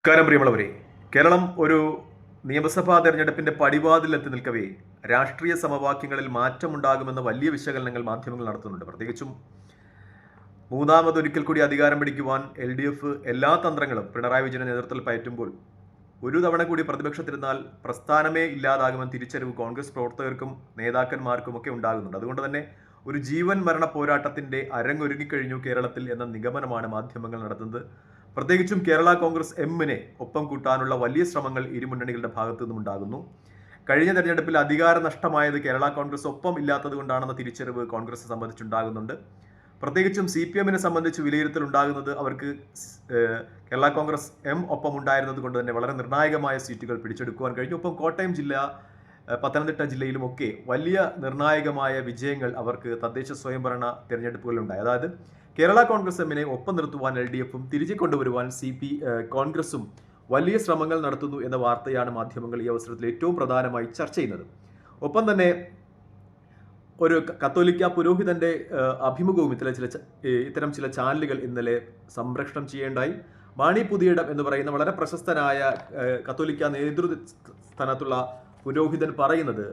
നമസ്കാരം പ്രിയമുള്ളവരെ, കേരളം ഒരു നിയമസഭാ തെരഞ്ഞെടുപ്പിന്റെ പടിവാതിലെത്തി നിൽക്കവേ രാഷ്ട്രീയ സമവാക്യങ്ങളിൽ മാറ്റമുണ്ടാകുമെന്ന വലിയ വിശകലനങ്ങൾ മാധ്യമങ്ങൾ നടത്തുന്നുണ്ട്. പ്രത്യേകിച്ചും മൂന്നാമതൊരിക്കൽ കൂടി അധികാരം പിടിക്കുവാൻ LDF എല്ലാ തന്ത്രങ്ങളും പിണറായി വിജയന്റെ നേതൃത്വത്തിൽ പയറ്റുമ്പോൾ ഒരു തവണ കൂടി പ്രതിപക്ഷത്തിരുന്നാൽ പ്രസ്ഥാനമേ ഇല്ലാതാകുമെന്ന തിരിച്ചറിവ് കോൺഗ്രസ് പ്രവർത്തകർക്കും നേതാക്കന്മാർക്കും ഒക്കെ ഉണ്ടാകുന്നുണ്ട്. അതുകൊണ്ട് തന്നെ ഒരു ജീവൻ മരണ പോരാട്ടത്തിന്റെ അരങ്ങൊരുങ്ങിക്കഴിഞ്ഞു കേരളത്തിൽ എന്ന നിഗമനമാണ് മാധ്യമങ്ങൾ നടത്തുന്നത്. പ്രത്യേകിച്ചും കേരള കോൺഗ്രസ് എമ്മിനെ ഒപ്പം കൂട്ടാനുള്ള വലിയ ശ്രമങ്ങൾ ഇരുമുന്നണികളുടെ ഭാഗത്തു നിന്നും ഉണ്ടാകുന്നു. കഴിഞ്ഞ തെരഞ്ഞെടുപ്പിൽ അധികാര നഷ്ടമായത് കേരള കോൺഗ്രസ് ഒപ്പം ഇല്ലാത്തത് കൊണ്ടാണെന്ന തിരിച്ചറിവ് കോൺഗ്രസിനെ സംബന്ധിച്ചുണ്ടാകുന്നുണ്ട്. പ്രത്യേകിച്ചും CPM സംബന്ധിച്ച് വിലയിരുത്തൽ ഉണ്ടാകുന്നത് അവർക്ക് കേരള കോൺഗ്രസ് എം ഒപ്പം ഉണ്ടായിരുന്നത് കൊണ്ട് തന്നെ വളരെ നിർണായകമായ സീറ്റുകൾ പിടിച്ചെടുക്കുവാൻ കഴിഞ്ഞു. ഒപ്പം കോട്ടയം ജില്ല, പത്തനംതിട്ട ജില്ലയിലുമൊക്കെ വലിയ നിർണായകമായ വിജയങ്ങൾ അവർക്ക് തദ്ദേശ സ്വയംഭരണ തിരഞ്ഞെടുപ്പുകളുണ്ടായി. അതായത് കേരള കോൺഗ്രസ് എമ്മിനെ ഒപ്പം നിർത്തുവാൻ LDFും തിരികെ കൊണ്ടുവരുവാൻ കോൺഗ്രസും വലിയ ശ്രമങ്ങൾ നടത്തുന്നു എന്ന വാർത്തയാണ് മാധ്യമങ്ങൾ ഈ അവസരത്തിൽ ഏറ്റവും പ്രധാനമായി ചർച്ച ചെയ്യുന്നത്. ഒപ്പം തന്നെ ഒരു കത്തോലിക്ക പുരോഹിതന്റെ അഭിമുഖവും ഇത്തരം ചില ചാനലുകൾ ഇന്നലെ സംപ്രേഷണം ചെയ്യേണ്ടായി. മാണി പുതിയിടം എന്ന് പറയുന്ന വളരെ പ്രശസ്തനായ കത്തോലിക്ക നേതൃസ്ഥാനത്തുള്ള പുരോഹിതൻ പറയുന്നത്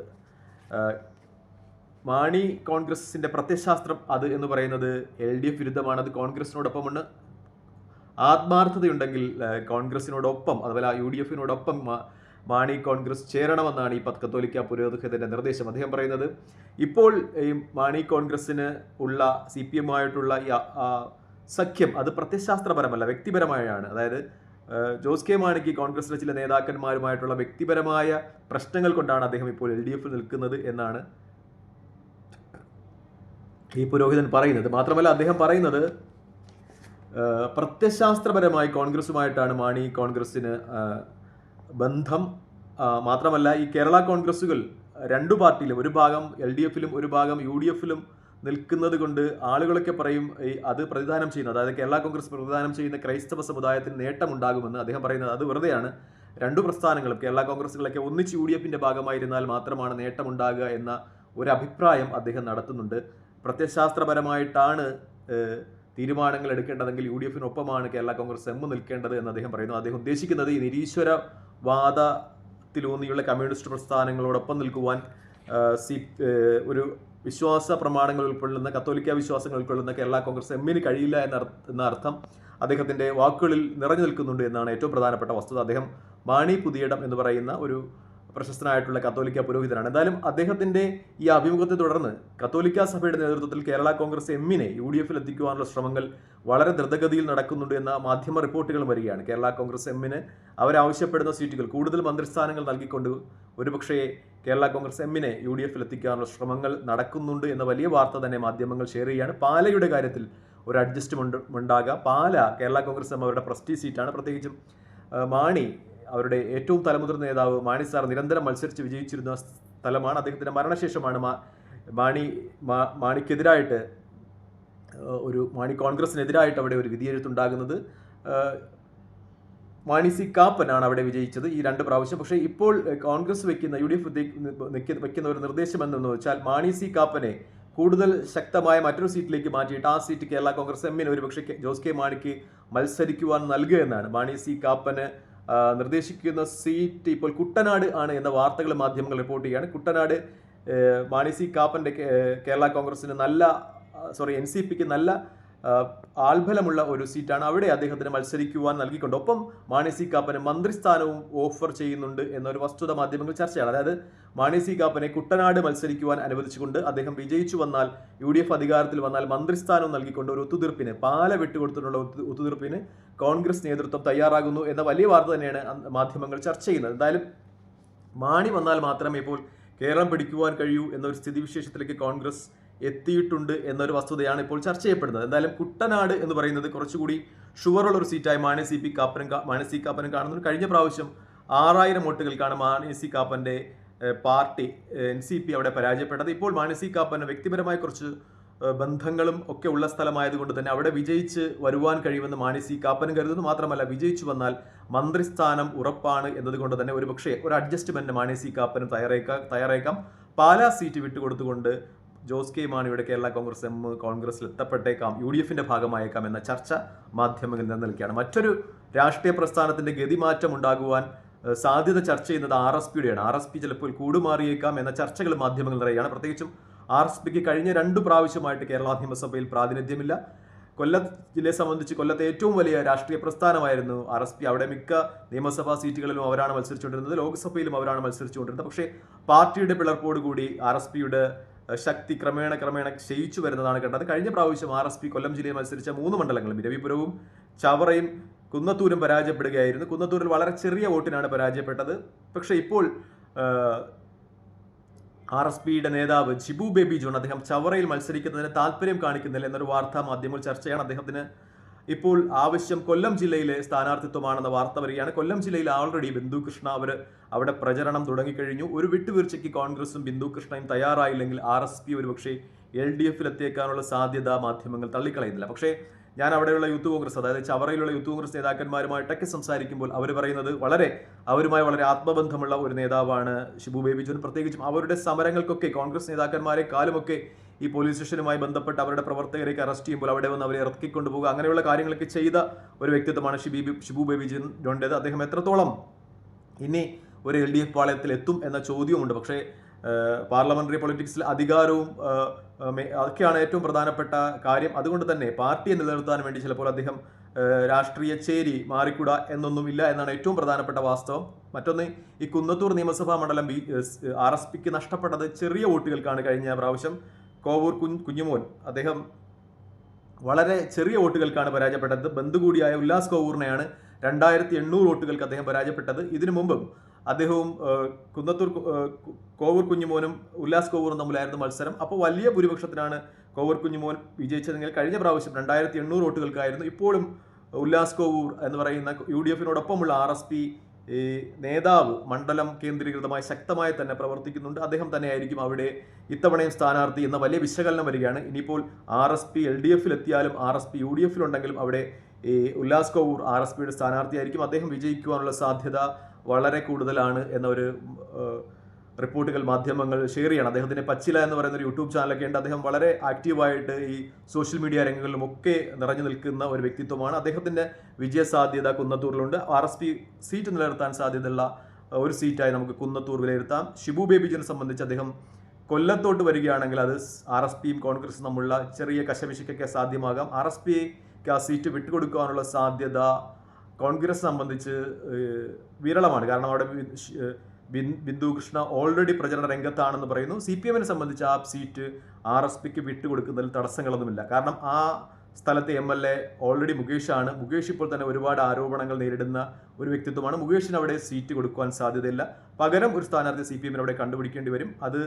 മാണി കോൺഗ്രസിന്റെ പ്രത്യയശാസ്ത്രം അത് എന്ന് പറയുന്നത് LDF വിരുദ്ധമാണ്, അത് കോൺഗ്രസിനോടൊപ്പമാണ്. ആത്മാർത്ഥതയുണ്ടെങ്കിൽ കോൺഗ്രസിനോടൊപ്പം അതുപോലെ UDFിനോടൊപ്പം മാണി കോൺഗ്രസ് ചേരണമെന്നാണ് ഈ കത്തോലിക്ക പുരോഹിതന്റെ നിർദ്ദേശം. അദ്ദേഹം പറയുന്നത് ഇപ്പോൾ ഈ മാണി കോൺഗ്രസിന് ഉള്ള CPMമായിട്ടുള്ള ഈ സഖ്യം അത് പ്രത്യയശാസ്ത്രപരമല്ല, വ്യക്തിപരമായാണ്. അതായത് ജോസ് കെ മാണിക്ക് കോൺഗ്രസിലെ ചില നേതാക്കന്മാരുമായിട്ടുള്ള വ്യക്തിപരമായ പ്രശ്നങ്ങൾ കൊണ്ടാണ് അദ്ദേഹം ഇപ്പോൾ LDF നിൽക്കുന്നത് എന്നാണ് ഈ പുരോഹിതൻ പറയുന്നത്. മാത്രമല്ല അദ്ദേഹം പറയുന്നത് പ്രത്യയശാസ്ത്രപരമായി കോൺഗ്രസുമായിട്ടാണ് മാണി കോൺഗ്രസിന് ബന്ധം. മാത്രമല്ല ഈ കേരള കോൺഗ്രസുകൾ രണ്ടു പാർട്ടിയിലും, ഒരു ഭാഗം LDFിലും ഒരു ഭാഗം UDFിലും നിൽക്കുന്നത് കൊണ്ട് ആളുകളൊക്കെ പറയും അത് പ്രതിദാനം ചെയ്യുന്നത്, അതായത് കേരള കോൺഗ്രസ് പ്രതിദാനം ചെയ്യുന്ന ക്രൈസ്തവ സമുദായത്തിന് നേട്ടമുണ്ടാകുമെന്ന്. അദ്ദേഹം പറയുന്നത് അത് വെറുതെയാണ്. രണ്ടു പ്രസ്ഥാനങ്ങളും കേരള കോൺഗ്രസുകളൊക്കെ ഒന്നിച്ച് UDFിന്റെ ഭാഗമായിരുന്നാൽ മാത്രമാണ് നേട്ടമുണ്ടാകുക എന്ന ഒരു അഭിപ്രായം അദ്ദേഹം നടത്തുന്നുണ്ട്. പ്രത്യയശാസ്ത്രപരമായിട്ടാണ് തീരുമാനങ്ങൾ എടുക്കേണ്ടതെങ്കിൽ UDFിനൊപ്പമാണ് കേരള കോൺഗ്രസ് എം നിൽക്കേണ്ടത് എന്ന് അദ്ദേഹം പറയുന്നു. അദ്ദേഹം ഉദ്ദേശിക്കുന്നത് ഈ നിരീശ്വരവാദത്തിലൂന്നിയുള്ള കമ്മ്യൂണിസ്റ്റ് പ്രസ്ഥാനങ്ങളോടൊപ്പം നിൽക്കുവാൻ ഒരു വിശ്വാസ പ്രമാണങ്ങൾ ഉൾക്കൊള്ളുന്ന, കത്തോലിക്ക വിശ്വാസങ്ങൾ ഉൾക്കൊള്ളുന്ന കേരള കോൺഗ്രസ് എമ്മിന് കഴിയില്ല എന്ന അർത്ഥം അദ്ദേഹത്തിന്റെ വാക്കുകളിൽ നിറഞ്ഞു നിൽക്കുന്നുണ്ട് എന്നാണ് ഏറ്റവും പ്രധാനപ്പെട്ട വസ്തുത. അദ്ദേഹം മാണി പുതിയിടം എന്ന് പറയുന്ന ഒരു പ്രശസ്തനായിട്ടുള്ള കത്തോലിക്ക പുരോഹിതനാണ്. എന്തായാലും അദ്ദേഹത്തിന്റെ ഈ അഭിമുഖത്തെ തുടർന്ന് കത്തോലിക്ക സഭയുടെ നേതൃത്വത്തിൽ കേരള കോൺഗ്രസ് എമ്മിനെ UDFിൽ എത്തിക്കുവാനുള്ള ശ്രമങ്ങൾ വളരെ ദ്രുതഗതിയിൽ നടക്കുന്നുണ്ട് എന്ന മാധ്യമ റിപ്പോർട്ടുകൾ വരികയാണ്. കേരള കോൺഗ്രസ് എമ്മിന് അവരാവശ്യപ്പെടുന്ന സീറ്റുകൾ, കൂടുതൽ മന്ത്രിസ്ഥാനങ്ങൾ നൽകിക്കൊണ്ട് ഒരുപക്ഷേ കേരള കോൺഗ്രസ് എമ്മിനെ UDFിൽ എത്തിക്കാനുള്ള ശ്രമങ്ങൾ നടക്കുന്നുണ്ട് എന്ന വലിയ വാർത്ത തന്നെ മാധ്യമങ്ങൾ ഷെയർ ചെയ്യുകയാണ്. പാലയുടെ കാര്യത്തിൽ ഒരു അഡ്ജസ്റ്റ്മെന്റ് ഉണ്ടാകാം. പാല കേരള കോൺഗ്രസ് എം അവരുടെ പ്രസ്റ്റീജ് സീറ്റാണ്. പ്രത്യേകിച്ചും മാണി, അവരുടെ ഏറ്റവും തലമുതിർന്ന നേതാവ് മാണി സാർ നിരന്തരം മത്സരിച്ച് വിജയിച്ചിരുന്ന സ്ഥലമാണ്. അദ്ദേഹത്തിന്റെ മരണശേഷമാണ് മാണിക്കെതിരായിട്ട് മാണി കോൺഗ്രസിനെതിരായിട്ട് അവിടെ ഒരു വിധിയെഴുത്തുണ്ടാകുന്നത്. മാണി C കാപ്പനാണ് അവിടെ വിജയിച്ചത് ഈ 2 പ്രാവശ്യം. പക്ഷേ ഇപ്പോൾ കോൺഗ്രസ് വെക്കുന്ന UDF വെക്കുന്ന ഒരു നിർദ്ദേശം എന്തെന്ന് വെച്ചാൽ മാണി C കാപ്പനെ കൂടുതൽ ശക്തമായ മറ്റൊരു സീറ്റിലേക്ക് മാറ്റിയിട്ട് ആ സീറ്റ് കേരള കോൺഗ്രസ് എമ്മിന് ഒരുപക്ഷെ ജോസ് കെ മാണിക്ക് മത്സരിക്കുവാൻ നൽകുക എന്നാണ്. മാണി C കാപ്പന് നിർദ്ദേശിക്കുന്ന സീറ്റ് ഇപ്പോൾ കുട്ടനാട് ആണ് എന്ന വാർത്തകൾ മാധ്യമങ്ങൾ റിപ്പോർട്ട് ചെയ്യുകയാണ്. കുട്ടനാട് മാണി C കാപ്പന്റെ കേരള കോൺഗ്രസിന് NCPക്ക് നല്ല ആൾബലമുള്ള ഒരു സീറ്റാണ്. അവിടെ അദ്ദേഹത്തിന് മത്സരിക്കുവാൻ നൽകിക്കൊണ്ട് ഒപ്പം മാണി C കാപ്പന് മന്ത്രിസ്ഥാനവും ഓഫർ ചെയ്യുന്നുണ്ട് എന്നൊരു വസ്തുത മാധ്യമങ്ങൾ ചർച്ചയാണ്. അതായത് മാണി C കാപ്പനെ കുട്ടനാട് മത്സരിക്കുവാൻ അനുവദിച്ചുകൊണ്ട് അദ്ദേഹം വിജയിച്ചു വന്നാൽ, UDF അധികാരത്തിൽ വന്നാൽ മന്ത്രിസ്ഥാനവും നൽകിക്കൊണ്ട് ഒരു ഒത്തുതീർപ്പിന്, പാല വിട്ടുകൊടുത്തിട്ടുള്ള ഒത്തുതീർപ്പിന് കോൺഗ്രസ് നേതൃത്വം തയ്യാറാകുന്നു എന്ന വലിയ വാർത്ത തന്നെയാണ് മാധ്യമങ്ങൾ ചർച്ച ചെയ്യുന്നത്. എന്തായാലും മാണി വന്നാൽ മാത്രമേ ഇപ്പോൾ കേരളം പിടിക്കുവാൻ കഴിയൂ എന്നൊരു സ്ഥിതിവിശേഷത്തിലേക്ക് കോൺഗ്രസ് എത്തിയിട്ടുണ്ട് എന്നൊരു വസ്തുതയാണ് ഇപ്പോൾ ചർച്ച ചെയ്യപ്പെടുന്നത്. എന്തായാലും കുട്ടനാട് എന്ന് പറയുന്നത് കുറച്ചുകൂടി ഷുവറുള്ള ഒരു സീറ്റായി മാണി C കാപ്പനും കാണുന്നു. കഴിഞ്ഞ പ്രാവശ്യം 6000 വോട്ടുകൾക്കാണ് മാണി C കാപ്പന്റെ പാർട്ടി NCP അവിടെ പരാജയപ്പെട്ടത്. ഇപ്പോൾ മാണി C കാപ്പന് വ്യക്തിപരമായ കുറച്ച് ബന്ധങ്ങളും ഒക്കെ ഉള്ള സ്ഥലമായതുകൊണ്ട് തന്നെ അവിടെ വിജയിച്ച് വരുവാൻ കഴിയുമെന്ന് മാണി C കാപ്പനും കരുതുന്നു. മാത്രമല്ല വിജയിച്ചു വന്നാൽ മന്ത്രിസ്ഥാനം ഉറപ്പാണ് എന്നതുകൊണ്ട് തന്നെ ഒരുപക്ഷെ ഒരു അഡ്ജസ്റ്റ്മെന്റ് മാണി C കാപ്പനും തയ്യാറേക്കാം. പാലാ സീറ്റ് വിട്ടുകൊടുത്തുകൊണ്ട് ജോസ് കെ മാണിയുടെ കേരള കോൺഗ്രസ് എം കോൺഗ്രസിൽ എത്തപ്പെട്ടേക്കാം, UDFിന്റെ ഭാഗമായേക്കാം എന്ന ചർച്ച മാധ്യമങ്ങളിൽ നിലനിൽക്കുകയാണ്. മറ്റൊരു രാഷ്ട്രീയ പ്രസ്ഥാനത്തിന്റെ ഗതിമാറ്റം ഉണ്ടാകുവാൻ സാധ്യത ചർച്ച ചെയ്യുന്നത് RSPയുടെയാണ്. RSP ചിലപ്പോൾ കൂടുമാറിയേക്കാം എന്ന ചർച്ചകൾ മാധ്യമങ്ങൾ നിറയുകയാണ്. പ്രത്യേകിച്ചും RSPക്ക് കഴിഞ്ഞ 2 പ്രാവശ്യമായിട്ട് കേരള നിയമസഭയിൽ പ്രാതിനിധ്യമില്ല. കൊല്ലം ജില്ലയെ സംബന്ധിച്ച് കൊല്ലത്തെ ഏറ്റവും വലിയ രാഷ്ട്രീയ പ്രസ്ഥാനമായിരുന്നു RSP. അവിടെ മിക്ക നിയമസഭാ സീറ്റുകളിലും അവരാണ് മത്സരിച്ചുകൊണ്ടിരുന്നത്, ലോക്സഭയിലും അവരാണ് മത്സരിച്ചുകൊണ്ടിരുന്നത്. പക്ഷേ പാർട്ടിയുടെ പിളർപ്പോടുകൂടി RSPയുടെ ശക്തി ക്രമേണ ക്ഷയിച്ചു വരുന്നതാണ് കണ്ടത്. കഴിഞ്ഞ പ്രാവശ്യം RSP കൊല്ലം ജില്ലയിൽ മത്സരിച്ച 3 മണ്ഡലങ്ങളും രവിപുരവും ചവറയും കുന്നത്തൂരും പരാജയപ്പെടുകയായിരുന്നു. കുന്നത്തൂരിൽ വളരെ ചെറിയ വോട്ടിനാണ് പരാജയപ്പെട്ടത്. പക്ഷേ ഇപ്പോൾ RSPയുടെ നേതാവ് ഷിബു ബേബി ജോൺ അദ്ദേഹം ചവറയിൽ മത്സരിക്കുന്നതിന് താല്പര്യം കാണിക്കുന്നില്ല എന്നൊരു വാർത്താ മാധ്യമങ്ങൾ ചർച്ചയാണ്. അദ്ദേഹത്തിന് ഇപ്പോൾ ആവശ്യം കൊല്ലം ജില്ലയിലെ സ്ഥാനാർത്ഥിത്വമാണെന്ന വാർത്ത വരികയാണ്. കൊല്ലം ജില്ലയിൽ ആൾറെഡി ബിന്ദു കൃഷ്ണ അവിടെ പ്രചരണം തുടങ്ങിക്കഴിഞ്ഞു. ഒരു വിട്ടുവീഴ്ചയ്ക്ക് കോൺഗ്രസും ബിന്ദു കൃഷ്ണയും തയ്യാറായില്ലെങ്കിൽ RSP ഒരുപക്ഷെ LDFൽ എത്തിയേക്കാനുള്ള സാധ്യത മാധ്യമങ്ങൾ തള്ളിക്കളയുന്നില്ല. പക്ഷേ ഞാൻ അവിടെയുള്ള യൂത്ത് കോൺഗ്രസ്, അതായത് ചവറയിലുള്ള യൂത്ത് കോൺഗ്രസ് നേതാക്കന്മാരുമായിട്ടൊക്കെ സംസാരിക്കുമ്പോൾ അവർ പറയുന്നത് അവരുമായി വളരെ ആത്മബന്ധമുള്ള ഒരു നേതാവാണ് ഷിബു ബേബി ജോൺ. പ്രത്യേകിച്ചും അവരുടെ സമരങ്ങൾക്കൊക്കെ കോൺഗ്രസ് നേതാക്കന്മാരെ കാലുമൊക്കെ ഈ പോലീസ് സ്റ്റേഷനുമായി ബന്ധപ്പെട്ട് അവരുടെ പ്രവർത്തകരെയൊക്കെ അറസ്റ്റ് ചെയ്യുമ്പോൾ അവിടെ വന്ന് അവരെ ഇറക്കിക്കൊണ്ടുപോകുക, അങ്ങനെയുള്ള കാര്യങ്ങളൊക്കെ ചെയ്ത ഒരു വ്യക്തിത്വമാണ് ഷിബു ബേബി ജോണിൻ്റേത്. അദ്ദേഹം എത്രത്തോളം ഇനി ഒരു LDF പാളയത്തിൽ എത്തും എന്ന ചോദ്യവുമുണ്ട്. പക്ഷേ പാർലമെന്ററി പൊളിറ്റിക്സിൽ അധികാരവും അതൊക്കെയാണ് ഏറ്റവും പ്രധാനപ്പെട്ട കാര്യം. അതുകൊണ്ട് തന്നെ പാർട്ടിയെ നിലനിർത്താൻ വേണ്ടി ചിലപ്പോൾ അദ്ദേഹം രാഷ്ട്രീയ ചേരി മാറിക്കൂടാ എന്നൊന്നുമില്ല എന്നാണ് ഏറ്റവും പ്രധാനപ്പെട്ട വാസ്തവം. മറ്റൊന്ന്, ഈ കുന്നത്തൂർ നിയമസഭാ മണ്ഡലം RSPക്ക് നഷ്ടപ്പെട്ടത് ചെറിയ വോട്ടുകൾക്കാണ്. കഴിഞ്ഞ പ്രാവശ്യം കോവൂർ കുഞ്ഞുമോൻ അദ്ദേഹം വളരെ ചെറിയ വോട്ടുകൾക്കാണ് പരാജയപ്പെട്ടത്. ബന്ധു കൂടിയായ ഉല്ലാസ് കോവൂറിനെയാണ് 2800 വോട്ടുകൾക്ക് അദ്ദേഹം പരാജയപ്പെട്ടത്. ഇതിനു മുമ്പും അദ്ദേഹവും കോവൂർ കുഞ്ഞുമോനും ഉല്ലാസ് കോവൂറും തമ്മിലായിരുന്നു മത്സരം. അപ്പോൾ വലിയ ഭൂരിപക്ഷത്തിനാണ് കോവൂർ കുഞ്ഞുമോൻ വിജയിച്ചതെങ്കിൽ കഴിഞ്ഞ പ്രാവശ്യം 2800 വോട്ടുകൾക്കായിരുന്നു. ഇപ്പോഴും ഉല്ലാസ് കോവൂർ എന്ന് പറയുന്ന UDFനോടൊപ്പമുള്ള RSP നേതാവ് മണ്ഡലം കേന്ദ്രീകൃതമായി ശക്തമായി തന്നെ പ്രവർത്തിക്കുന്നുണ്ട്. അദ്ദേഹം തന്നെയായിരിക്കും അവിടെ ഇത്തവണയും സ്ഥാനാർത്ഥി എന്ന വലിയ വിശകലനം വരികയാണ്. ഇനിയിപ്പോൾ RSP LDFൽ എത്തിയാലും RSP UDFലുണ്ടെങ്കിലും അവിടെ ഉല്ലാസ് കോവൂർ RSPയുടെ സ്ഥാനാർത്ഥിയായിരിക്കും. അദ്ദേഹം വിജയിക്കുവാനുള്ള സാധ്യത വളരെ കൂടുതലാണ് എന്നൊരു റിപ്പോർട്ടുകൾ മാധ്യമങ്ങൾ ഷെയർ ചെയ്യണം. അദ്ദേഹത്തിന് പച്ചില എന്ന് പറയുന്ന ഒരു യൂട്യൂബ് ചാനലൊക്കെ ഉണ്ട്. അദ്ദേഹം വളരെ ആക്റ്റീവായിട്ട് ഈ സോഷ്യൽ മീഡിയ രംഗങ്ങളിലുമൊക്കെ നിറഞ്ഞു നിൽക്കുന്ന ഒരു വ്യക്തിത്വമാണ്. അദ്ദേഹത്തിൻ്റെ വിജയ സാധ്യത കുന്നത്തൂരിലുണ്ട്. RSP സീറ്റ് നിലനിർത്താൻ സാധ്യതയുള്ള ഒരു സീറ്റായി നമുക്ക് കുന്നത്തൂർ വിലയിരുത്താം. ഷിബു ബേബി ജോണിനെ സംബന്ധിച്ച് അദ്ദേഹം കൊല്ലത്തോട്ട് വരികയാണെങ്കിൽ അത് RSPയും കോൺഗ്രസും തമ്മിലുള്ള ചെറിയ കശപിശക്കൊക്കെ സാധ്യമാകാം. RSPക്ക് ആ സീറ്റ് വിട്ടുകൊടുക്കാനുള്ള സാധ്യത കോൺഗ്രസ് സംബന്ധിച്ച് വിരളമാണ്. കാരണം അവിടെ ബിന്ദു കൃഷ്ണ ഓൾറെഡി പ്രചരണ രംഗത്താണെന്ന് പറയുന്നു. CPMനെ സംബന്ധിച്ച് ആ സീറ്റ് RSPക്ക് വിട്ടുകൊടുക്കുന്നതിൽ തടസ്സങ്ങളൊന്നുമില്ല. കാരണം ആ സ്ഥലത്തെ MLA ഓൾറെഡി മുകേഷാണ്. മുകേഷ് ഇപ്പോൾ തന്നെ ഒരുപാട് ആരോപണങ്ങൾ നേരിടുന്ന ഒരു വ്യക്തിത്വമാണ്. മുകേഷിന് അവിടെ സീറ്റ് കൊടുക്കുവാൻ സാധ്യതയില്ല. പകരം ഒരു സ്ഥാനാർത്ഥി CPMന് അവിടെ കണ്ടുപിടിക്കേണ്ടി വരും. അത്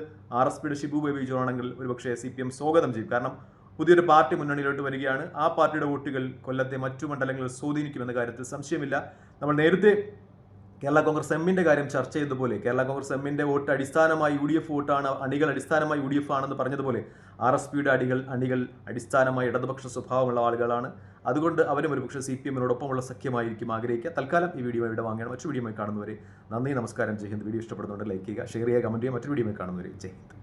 RSPയുടെ ഷിബു ബേബി ജോൺ ആണെങ്കിൽ ഒരുപക്ഷെ CPM സ്വാഗതം ചെയ്യും. കാരണം പുതിയൊരു പാർട്ടി മുന്നണിയിലോട്ട് വരികയാണ്. ആ പാർട്ടിയുടെ വോട്ടുകൾ കൊല്ലത്തെ മറ്റു മണ്ഡലങ്ങളിൽ സ്വാധീനിക്കുമെന്ന കാര്യത്തിൽ സംശയമില്ല. നമ്മൾ നേരത്തെ കേരള കോൺഗ്രസ് എമ്മിൻ്റെ കാര്യം ചർച്ച ചെയ്തതുപോലെ കേരള കോൺഗ്രസ് എമ്മിൻ്റെ വോട്ട് അടിസ്ഥാനമായി UDF വോട്ടാണ്, അണികൾ അടിസ്ഥാനമായി UDF ആണെന്ന് പറഞ്ഞതുപോലെ RSPയുടെ അണികൾ അടിസ്ഥാനമായി ഇടതുപക്ഷ സ്വഭാവമുള്ള ആളുകളാണ്. അതുകൊണ്ട് അവരും ഒരുപക്ഷെ CPMനോടൊപ്പമുള്ള സഖ്യമായിരിക്കും ആഗ്രഹിക്കുക. തൽക്കാലം ഈ വീഡിയോ ഇവിടെ വാങ്ങുകയാണ്. മറ്റു വീഡിയോയുമായി കാണുന്നവരെ നന്ദി, നമസ്കാരം, ജയ് ഹിന്ദ്. വീഡിയോ ഇഷ്ടപ്പെടുന്നുണ്ട് ലൈക്ക് ചെയ്യുക, ഷെയർ ചെയ്യുക, കമൻറ്റ് ചെയ്യുക. മറ്റൊരു വീഡിയോയുമായി കാണുന്നവരെ ജയ് ഹിന്ദ്.